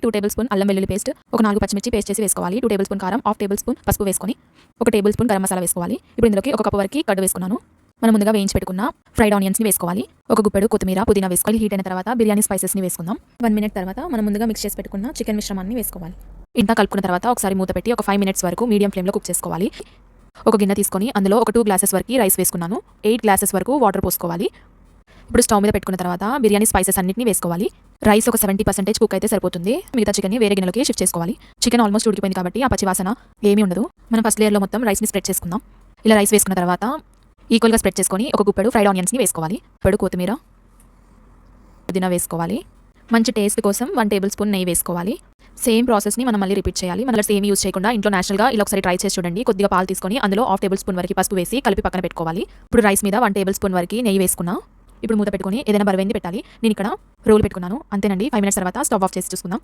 2 table spoon అల్లం వెల్లుల్లి paste, ఒక 4 పచ్చిమిర్చి పేస్ట్ చేసి వేసుకోవాలి. 2 టేబుల్ స్పూన్ కారం, హాఫ్ టేబుల్ స్పూన్ పసుపు వేసుకొని 1 టేబుల్ స్పూన్ గరం మసాలా వేసుకోవాలి. ఇప్పుడు ఇందులోకి 1 కప్పు వరకు కర్డ్ వేసుకున్నాను. మనం ముందుగా వేయించి పెట్టుకున్న ఫ్రైడ్ ఆనియన్స్ని వేసుకోవాలి. ఒక గుప్పెడు కొత్తిమీర, పుదీనా వేసుకోవాలి. హీట్ అయిన తర్వాత బిర్యానీ స్పైసెస్ని వేసుకుందాం. 1 మినిట్ తర్వాత మనం ముందుగా మిక్స్ చేసి పెట్టుకున్న చికెన్ మిశ్రమాన్ని వేసుకోవాలి. ఇంత కలుపుకున్న తర్వాత ఒకసారి మూత పెట్టి ఒక 5 మినిట్స్ వరకు మీడియం ఫ్లేమ్లో కుక్ చేసుకోవాలి. ఒక గిన్నె తీసుకొని అందులో ఒక 2 గ్లాసెస్ వరకు రైస్ వేసుకున్నాను. 8 గ్లాసెస్ వరకు వాటర్ పోసుకోవాలి. ఇప్పుడు స్టవ్ మీద పెట్టుకున్న తర్వాత బిర్యానీ స్పైసెస్ అన్నింటినీ వేసుకోవాలి. రైస్ ఒక 70% కుక్ అయితే సరిపోతుంది. మిగతా చికెన్ని వేరే గిన్నెలోకి షిఫ్ట్ చేసుకోవాలి. చికెన్ ఆల్మోస్ట్ ఉడికిపోయింది కాబట్టి ఆ పచ్చి వాసన ఏమీ ఉండదు. మనం ఫస్ట్ లేయర్లో మొత్తం రైస్ని స్ప్రెడ్ చేసుకుందాం. ఇలా రైస్ వేసుకున్న తర్వాత ఈక్వల్గా స్ప్రెడ్ చేసుకొని ఒక గుప్పెడు ఫ్రైడ్ ఆనియన్స్ని వేసుకోవాలి. గుప్పెడు కొత్తిమీర, పుదీనా వేసుకోవాలి. మంచి టేస్ట్ కోసం 1 టేబుల్ స్పూన్ నెయ్యి వేసుకోవాలి. సేమ్ ప్రాసెస్ని మనం మళ్ళీ రిపీట్ చేయాలి. మన సేమ్ యూజ్ చేయకుండా ఇంట్లో నేచురల్గా ఇలా ఒకసారి ట్రై చేసి చూడండి. కొద్దిగా పాలు తీసుకొని అందులో హాఫ్ టేబుల్ స్పూన్ వరకు పసుపు వేసి కలిపి పక్కన పెట్టుకోవాలి. ఇప్పుడు రైస్ మీద 1 టేబుల్ స్పూన్ వరకు నెయ్యి వేసుకున్నా. ఇప్పుడు మూత పెట్టుకొని ఏదైనా బరువైంది పెట్టాలి. నేను ఇక్కడ రోల్ పెట్టుకున్నాను. అంతేనండి. 5 మినిట్స్ తర్వాత స్టవ్ ఆఫ్ చేసి చూసుకుందాం.